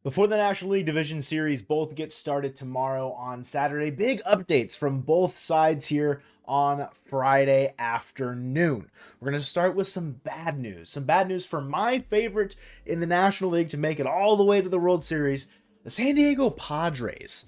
Before the National League Division Series both get started tomorrow on Saturday, big updates from both sides here on Friday afternoon. We're going to start with some bad news. Some bad news for my favorite in the National League to make it all the way to the World Series, the San Diego Padres.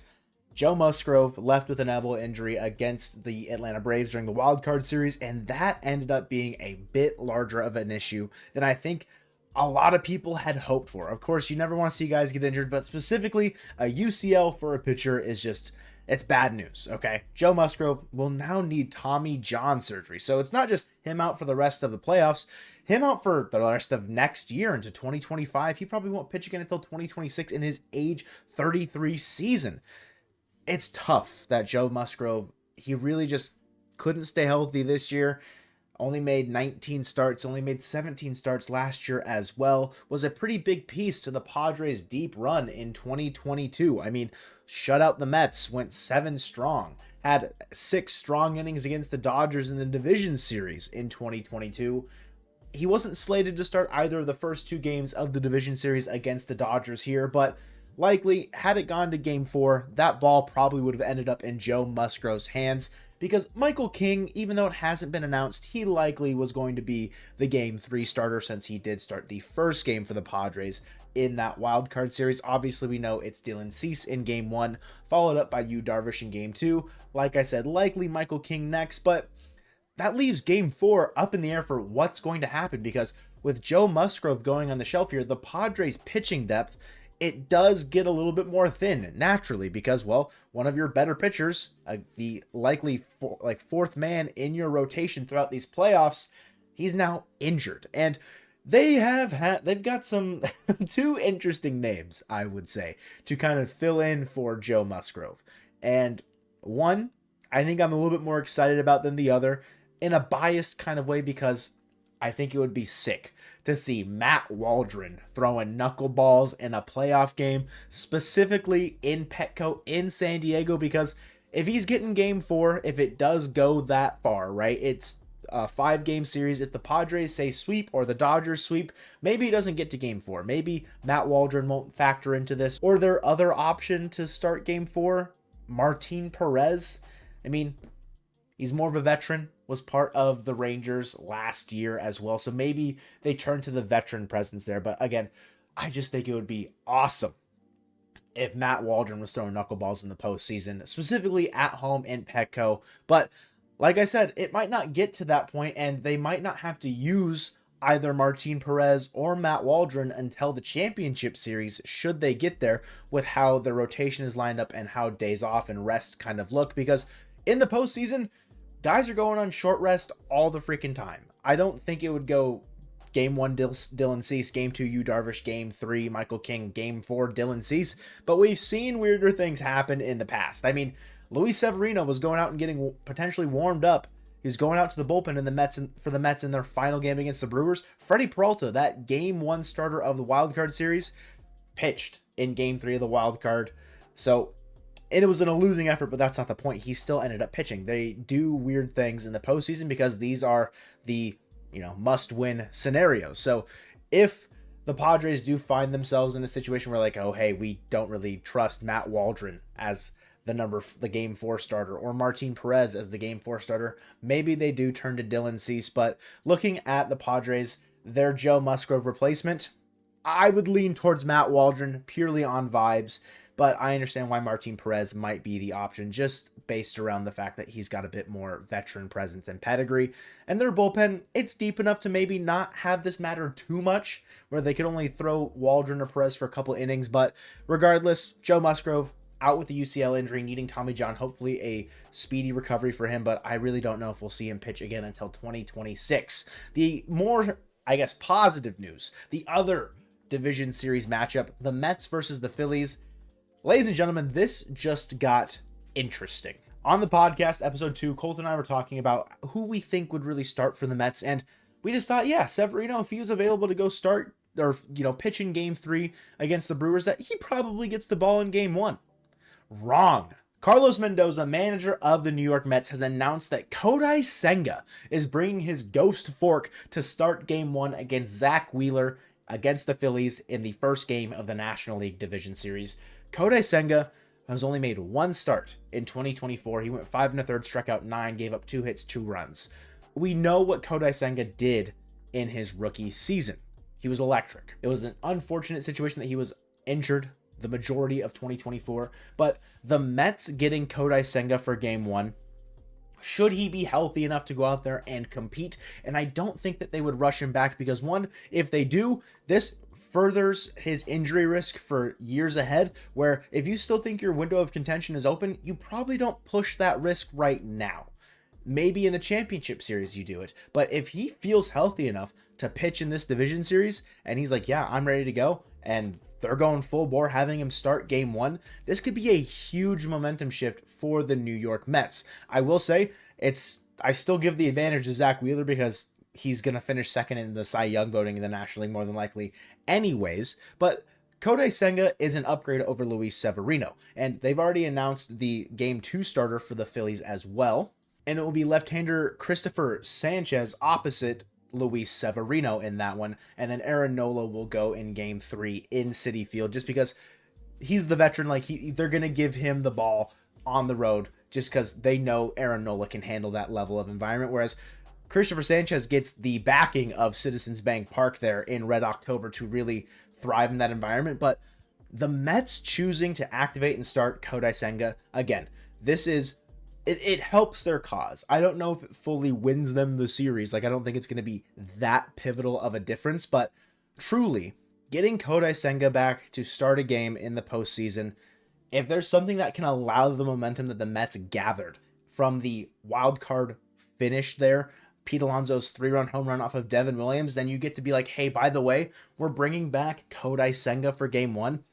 Joe Musgrove left with an elbow injury against the Atlanta Braves during the wildcard series, and that ended up being a bit larger of an issue than I think a lot of people had hoped for. Of course, you never want to see guys get injured, but specifically a UCL for a pitcher is just, it's bad news, okay? Joe Musgrove will now need Tommy John surgery. So it's not just him out for the rest of the playoffs, him out for the rest of next year into 2025. He probably won't pitch again until 2026 in his age 33 season. It's tough that Joe Musgrove, he really just couldn't stay healthy this year. Only made 19 starts, only made 17 starts last year as well. Was a pretty big piece to the Padres' deep run in 2022. I mean, shut out the Mets, went 7 strong, had 6 strong innings against the Dodgers in the division series in 2022. He wasn't slated to start either of the first 2 games of the division series against the Dodgers here, but likely, had it gone to Game 4, that ball probably would have ended up in Joe Musgrove's hands, because Michael King, even though it hasn't been announced, he likely was going to be the Game 3 starter since he did start the first game for the Padres in that wildcard series. Obviously, we know it's Dylan Cease in Game 1, followed up by Yu Darvish in Game 2. Like I said, likely Michael King next, but that leaves Game 4 up in the air for what's going to happen, because with Joe Musgrove going on the shelf here, the Padres' pitching depth, it does get a little bit more thin naturally because, well, one of your better pitchers, the likely fourth man in your rotation throughout these playoffs, he's now injured. And they've got some 2 interesting names, I would say, to kind of fill in for Joe Musgrove. And one, I think I'm a little bit more excited about than the other in a biased kind of way, because I think it would be sick to see Matt Waldron throwing knuckleballs in a playoff game, specifically in Petco in San Diego, because if he's getting Game 4, if it does go that far, right, it's a 5-game series. If the Padres say sweep or the Dodgers sweep, maybe he doesn't get to Game 4. Maybe Matt Waldron won't factor into this. Or their other option to start Game 4, Martin Perez. I mean, he's more of a veteran, was part of the Rangers last year as well. So maybe they turn to the veteran presence there. But again, I just think it would be awesome if Matt Waldron was throwing knuckleballs in the postseason, specifically at home in Petco. But like I said, it might not get to that point, and they might not have to use either Martin Perez or Matt Waldron until the championship series, should they get there, with how the rotation is lined up and how days off and rest kind of look. Because in the postseason, guys are going on short rest all the freaking time. I don't think it would go Game 1 Dylan Cease, Game 2 Yu Darvish, Game 3 Michael King, Game 4 Dylan Cease, but we've seen weirder things happen in the past. I mean, Luis Severino was going out and getting potentially warmed up. He's going out to the bullpen in the Mets for the Mets in their final game against the Brewers. Freddie Peralta, that Game 1 starter of the wildcard series, pitched in Game 3 of the wildcard. So, and it was in a losing effort, but that's not the point. He still ended up pitching. They do weird things in the postseason because these are the, must-win scenarios. So if the Padres do find themselves in a situation where, like, oh, hey, we don't really trust Matt Waldron as the Game 4 starter, or Martin Perez as the Game 4 starter, maybe they do turn to Dylan Cease. But looking at the Padres, their Joe Musgrove replacement, I would lean towards Matt Waldron purely on vibes. But I understand why Martin Perez might be the option, just based around the fact that he's got a bit more veteran presence and pedigree. And their bullpen, it's deep enough to maybe not have this matter too much, where they could only throw Waldron or Perez for a couple innings. But regardless, Joe Musgrove out with the UCL injury, needing Tommy John, hopefully a speedy recovery for him. But I really don't know if we'll see him pitch again until 2026. The more, I guess, positive news, the other division series matchup, the Mets versus the Phillies. Ladies and gentlemen, this just got interesting. On the podcast, episode 2, Colt and I were talking about who we think would really start for the Mets, and we just thought, yeah, Severino, if he was available to go start or, pitch in Game 3 against the Brewers, that he probably gets the ball in Game 1. Wrong. Carlos Mendoza, manager of the New York Mets, has announced that Kodai Senga is bringing his ghost fork to start Game 1 against Zack Wheeler against the Phillies in the first game of the National League Division Series. Kodai Senga has only made one start in 2024. He went 5 1/3, struck out 9, gave up 2 hits, 2 runs. We know what Kodai Senga did in his rookie season. He was electric. It was an unfortunate situation that he was injured the majority of 2024, but the Mets getting Kodai Senga for game 1, should he be healthy enough to go out there and compete? And I don't think that they would rush him back because, one, if they do, this furthers his injury risk for years ahead, where if you still think your window of contention is open, you probably don't push that risk right now. Maybe in the championship series you do it, but if he feels healthy enough to pitch in this division series and he's like, yeah, I'm ready to go, and they're going full bore having him start game 1, this could be a huge momentum shift for the New York Mets. I will say I still give the advantage to Zack Wheeler because he's going to finish second in the Cy Young voting in the National League more than likely anyways, but Kodai Senga is an upgrade over Luis Severino, and they've already announced the game 2 starter for the Phillies as well. And it will be left-hander Christopher Sanchez opposite Luis Severino in that one. And then Aaron Nola will go in game 3 in Citi Field just because he's the veteran. Like they're going to give him the ball on the road just because they know Aaron Nola can handle that level of environment. Whereas Christopher Sanchez gets the backing of Citizens Bank Park there in Red October to really thrive in that environment. But the Mets choosing to activate and start Kodai Senga, again, this is... It helps their cause. I don't know if it fully wins them the series. Like, I don't think it's going to be that pivotal of a difference, but truly, getting Kodai Senga back to start a game in the postseason, if there's something that can allow the momentum that the Mets gathered from the wild card finish there, Pete Alonso's 3-run home run off of Devin Williams, then you get to be like, hey, by the way, we're bringing back Kodai Senga for game 1.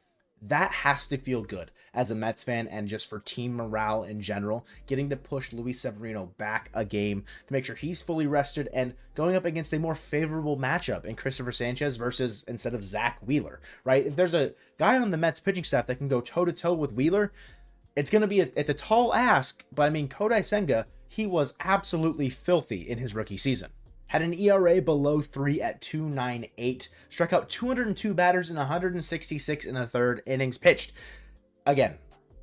That has to feel good as a Mets fan and just for team morale in general, getting to push Luis Severino back a game to make sure he's fully rested and going up against a more favorable matchup in Christopher Sanchez versus instead of Zack Wheeler, right? If there's a guy on the Mets pitching staff that can go toe-to-toe with Wheeler, it's going to be it's a tall ask, but I mean, Kodai Senga, he was absolutely filthy in his rookie season. Had an ERA below 3 at 2.98, struck out 202 batters in 166 1/3 innings pitched. Again,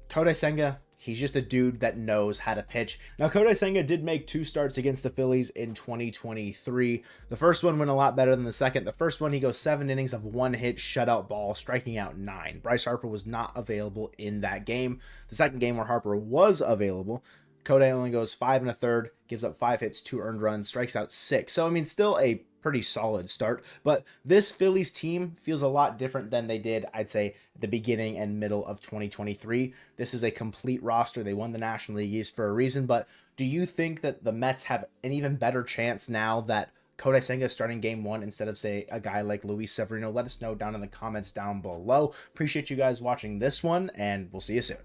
Kodai Senga, he's just a dude that knows how to pitch. Now, Kodai Senga did make 2 starts against the Phillies in 2023. The first one went a lot better than the second. The first one, he goes 7 innings of 1 hit, shutout ball, striking out 9. Bryce Harper was not available in that game. The second game where Harper was available, Kodai only goes 5 1/3, gives up 5 hits, 2 earned runs, strikes out 6. So, I mean, still a pretty solid start. But this Phillies team feels a lot different than they did, I'd say, at the beginning and middle of 2023. This is a complete roster. They won the National League East for a reason. But do you think that the Mets have an even better chance now that Kodai Senga is starting game 1 instead of, say, a guy like Luis Severino? Let us know down in the comments down below. Appreciate you guys watching this one, and we'll see you soon.